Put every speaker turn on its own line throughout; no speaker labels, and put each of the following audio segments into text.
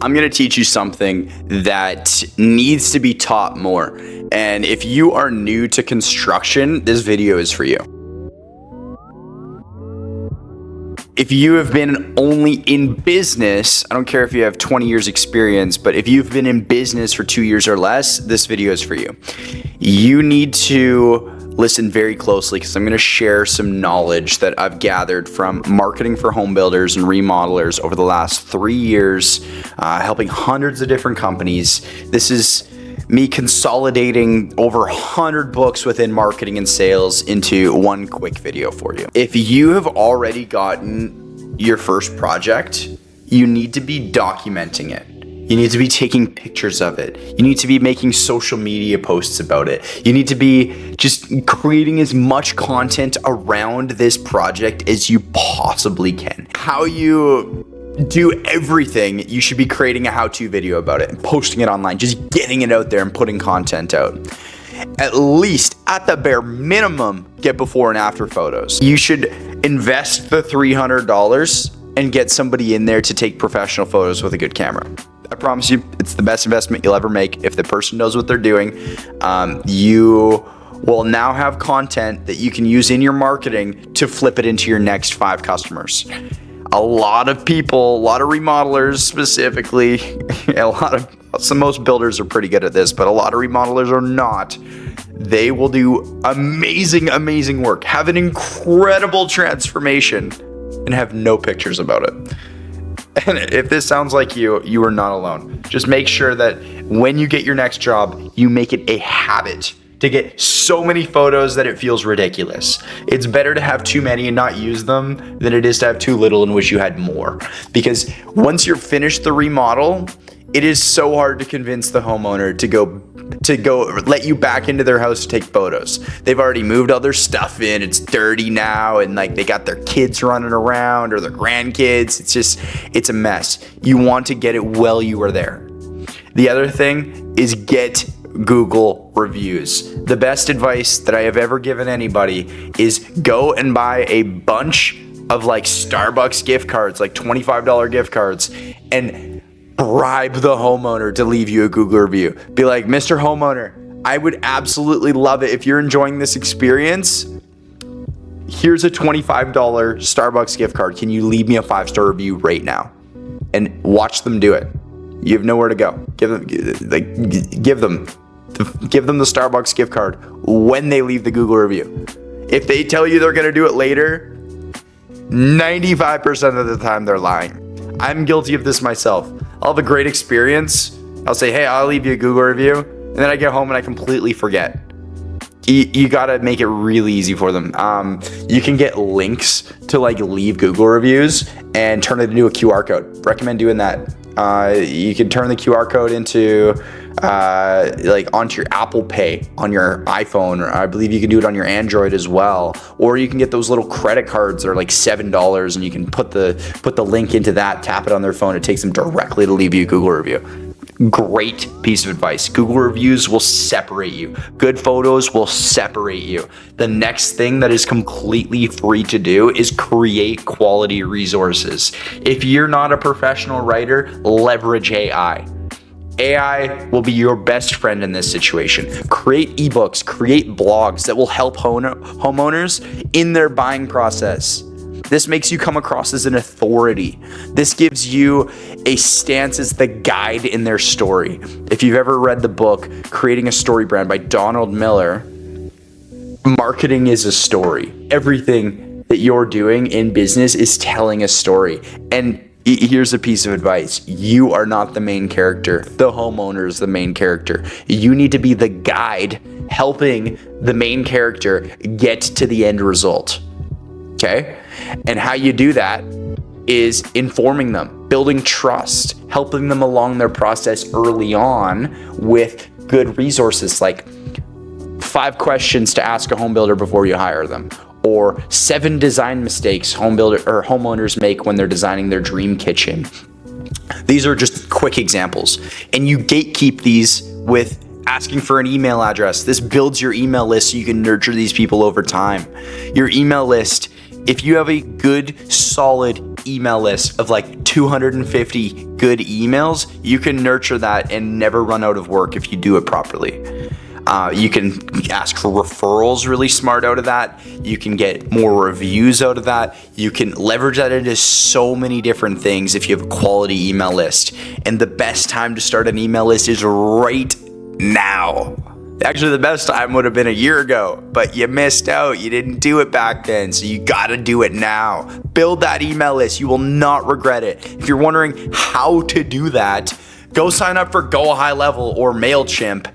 I'm going to teach you something that needs to be taught more. And if you are new to construction, this video is for you. If you have been only in business, I don't care if you have 20 years experience, but if you've been in business for 2 years or less, this video is for you. You need to listen very closely because I'm going to share some knowledge that I've gathered from marketing for home builders and remodelers over the last 3 years, helping hundreds of different companies. This is me consolidating over 100 books within marketing and sales into one quick video for you. If you have already gotten your first project, you need to be documenting it. You need to be taking pictures of it. You need to be making social media posts about it. You need to be just creating as much content around this project as you possibly can. How you do everything, you should be creating a how-to video about it and posting it online, just getting it out there and putting content out. At least, at the bare minimum, get before and after photos. You should invest the $300 and get somebody in there to take professional photos with a good camera. I promise you, it's the best investment you'll ever make. If the person knows what they're doing, you will now have content that you can use in your marketing to flip it into your next 5 customers. A lot of people, a lot of remodelers specifically, most builders are pretty good at this, but a lot of remodelers are not. They will do amazing work, have an incredible transformation, and have no pictures about it. And if this sounds like you are not alone. Just make sure that when you get your next job, you make it a habit to get so many photos that it feels ridiculous. It's better to have too many and not use them than it is to have too little and wish you had more. Because once you're finished the remodel, it is so hard to convince the homeowner to go let you back into their house to take photos. They've already moved all their stuff in. It's dirty now, and like they got their kids running around or their grandkids. It's a mess. You want to get it while you are there. The other thing is get Google reviews. The best advice that I have ever given anybody is go and buy a bunch of like Starbucks gift cards, like $25 gift cards, and bribe the homeowner to leave you a Google review. Be like, Mr. Homeowner, I would absolutely love it if you're enjoying this experience. Here's a $25 Starbucks gift card. Can you leave me a 5-star review right now? And watch them do it. You have nowhere to go. Give them the Starbucks gift card when they leave the Google review. If they tell you they're going to do it later, 95% of the time they're lying. I'm guilty of this myself. I'll have a great experience. I'll say, hey, I'll leave you a Google review. And then I get home and I completely forget. You got to make it really easy for them. You can get links to like leave Google reviews and turn it into a QR code. Recommend doing that. You can turn the QR code into onto your Apple Pay on your iPhone, or I believe you can do it on your Android as well. Or you can get those little credit cards that are like $7, and you can put the link into that, tap it on their phone. It takes them directly to leave you a Google review. Great piece of advice. Google reviews will separate you. Good photos will separate you. The next thing that is completely free to do is create quality resources. If you're not a professional writer, leverage AI. AI will be your best friend in this situation. Create ebooks, create blogs that will help homeowners in their buying process. This makes you come across as an authority. This gives you a stance as the guide in their story. If you've ever read the book, Creating a Story Brand by Donald Miller, marketing is a story. Everything that you're doing in business is telling a story. And here's a piece of advice. You are not the main character. The homeowner is the main character. You need to be the guide helping the main character get to the end result. Okay? And how you do that is informing them, building trust, helping them along their process early on with good resources like 5 questions to ask a home builder before you hire them, or 7 design mistakes homeowners make when they're designing their dream kitchen. These are just quick examples. And you gatekeep these with asking for an email address. This builds your email list so you can nurture these people over time. Your email list, if you have a good, solid email list of like 250 good emails, you can nurture that and never run out of work if you do it properly. You can ask for referrals really smart out of that. You can get more reviews out of that. You can leverage that into so many different things if you have a quality email list. And the best time to start an email list is right now. Actually, the best time would have been a year ago, but you missed out. You didn't do it back then, so you gotta do it now. Build that email list. You will not regret it. If you're wondering how to do that, go sign up for Go High Level or MailChimp.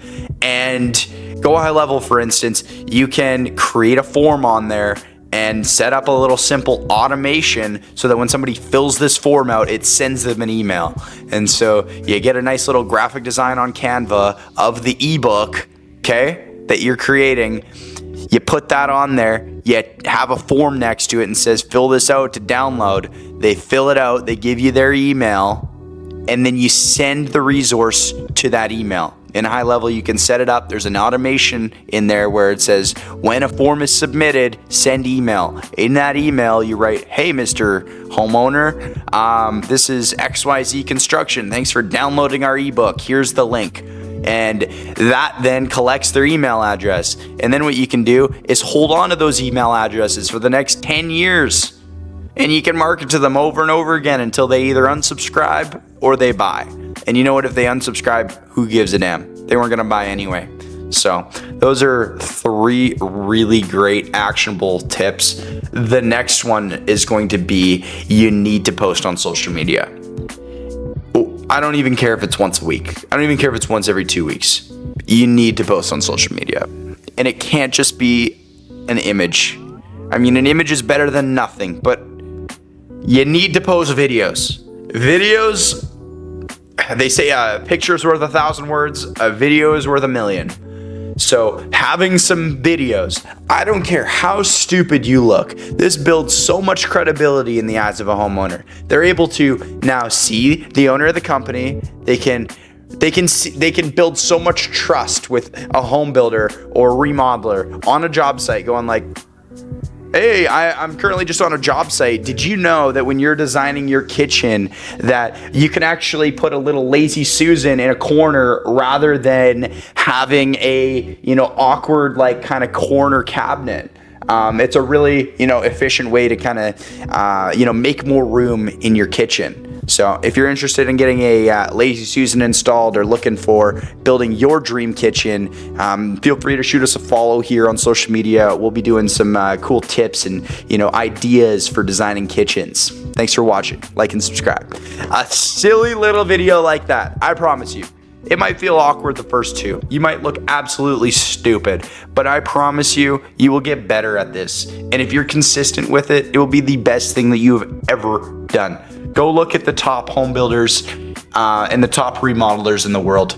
And Go High Level, for instance, you can create a form on there and set up a little simple automation so that when somebody fills this form out, it sends them an email. And so you get a nice little graphic design on Canva of the ebook, okay, that you're creating. You put that on there, you have a form next to it and says, fill this out to download. They fill it out, they give you their email, and then you send the resource to that email. In High Level, you can set it up. There's an automation in there where it says, when a form is submitted, send email. In that email, you write, hey, Mr. Homeowner, this is XYZ Construction. Thanks for downloading our ebook. Here's the link. And that then collects their email address. And then what you can do is hold on to those email addresses for the next 10 years. And you can market to them over and over again until they either unsubscribe or they buy. And you know what? If they unsubscribe, who gives a damn? They weren't going to buy anyway. So those are 3 really great actionable tips. The next one is going to be you need to post on social media. I don't even care if it's once a week. I don't even care if it's once every 2 weeks. You need to post on social media. And it can't just be an image. I mean, an image is better than nothing, but you need to post videos. Videos, they say a picture is worth 1,000 words, a video is worth 1,000,000. So having some videos, I don't care how stupid you look, this builds so much credibility in the eyes of a homeowner. They're able to now see the owner of the company. They can build so much trust with a home builder or remodeler on a job site, going like, hey, I'm currently just on a job site. Did you know that when you're designing your kitchen that you can actually put a little lazy Susan in a corner rather than having a, awkward like kind of corner cabinet? It's a really, efficient way to kind of, make more room in your kitchen. So if you're interested in getting a Lazy Susan installed or looking for building your dream kitchen, feel free to shoot us a follow here on social media. We'll be doing some cool tips and, ideas for designing kitchens. Thanks for watching. Like and subscribe. A silly little video like that, I promise you. It might feel awkward the first 2. You might look absolutely stupid, but I promise you, you will get better at this. And if you're consistent with it, it will be the best thing that you have ever done. Go look at the top home builders and the top remodelers in the world.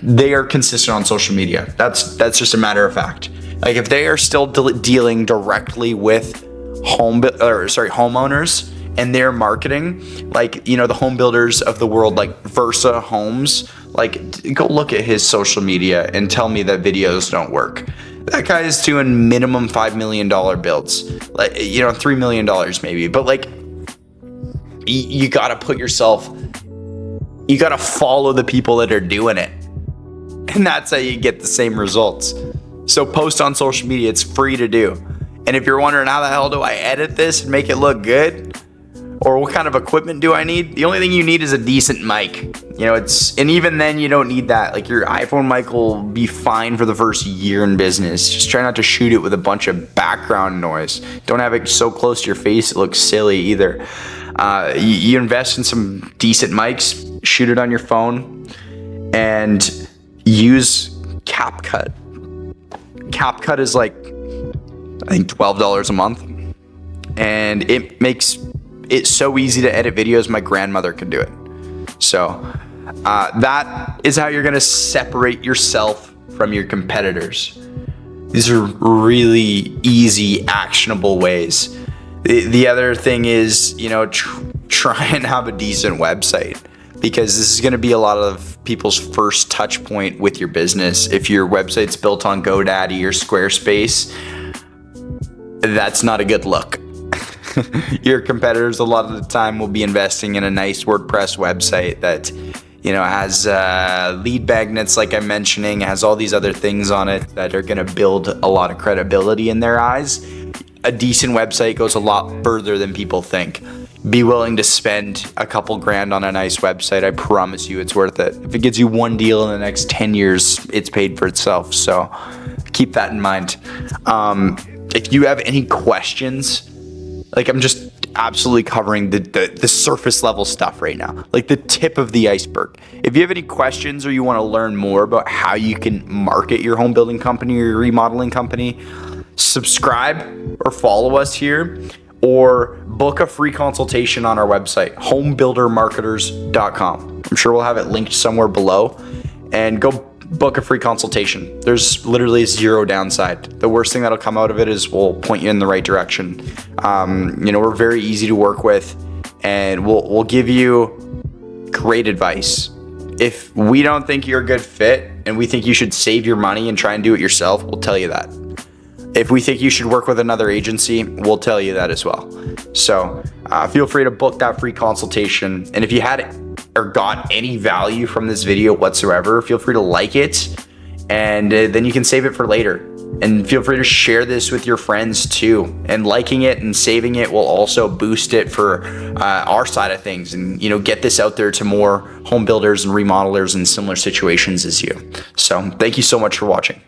They are consistent on social media. That's just a matter of fact. Like if they are still dealing directly with homeowners and their marketing, like the home builders of the world, like Versa Homes, like go look at his social media and tell me that videos don't work. That guy is doing minimum $5 million builds, like $3 million maybe, but like you gotta you gotta follow the people that are doing it, and that's how you get the same results. So post on social media. It's free to do. And if you're wondering how the hell do I edit this and make it look good, or what kind of equipment do I need, the only thing you need is a decent mic. And even then you don't need that. Like your iPhone mic will be fine for the first year in business. Just try not to shoot it with a bunch of background noise. Don't have it so close to your face it looks silly either. You invest in some decent mics, shoot it on your phone, and use CapCut. CapCut is like, I think $12 a month, and it makes it so easy to edit videos. My grandmother could do it. So that is how you're going to separate yourself from your competitors. These are really easy, actionable ways. The other thing is, try and have a decent website, because this is going to be a lot of people's first touch point with your business. If your website's built on GoDaddy or Squarespace, that's not a good look. Your competitors a lot of the time will be investing in a nice WordPress website that, you know, has lead magnets, like I'm mentioning, has all these other things on it that are going to build a lot of credibility in their eyes. A decent website goes a lot further than people think. Be willing to spend a couple grand on a nice website. I promise you it's worth it. If it gets you one deal in the next 10 years, it's paid for itself. So keep that in mind. If you have any questions, like, I'm just absolutely covering the surface level stuff right now, like the tip of the iceberg. If you have any questions or you want to learn more about how you can market your home building company or your remodeling company, subscribe or follow us here, or book a free consultation on our website, homebuildermarketers.com. I'm sure we'll have it linked somewhere below, and go book a free consultation. There's literally zero downside. The worst thing that'll come out of it is we'll point you in the right direction. You know, we're very easy to work with, and we'll give you great advice. If we don't think you're a good fit and we think you should save your money and try and do it yourself, we'll tell you that. If we think you should work with another agency, we'll tell you that as well. So feel free to book that free consultation. And if you had or got any value from this video whatsoever, feel free to like it, and then you can save it for later. And feel free to share this with your friends too. And liking it and saving it will also boost it for our side of things, and, you know, get this out there to more home builders and remodelers in similar situations as you. So thank you so much for watching.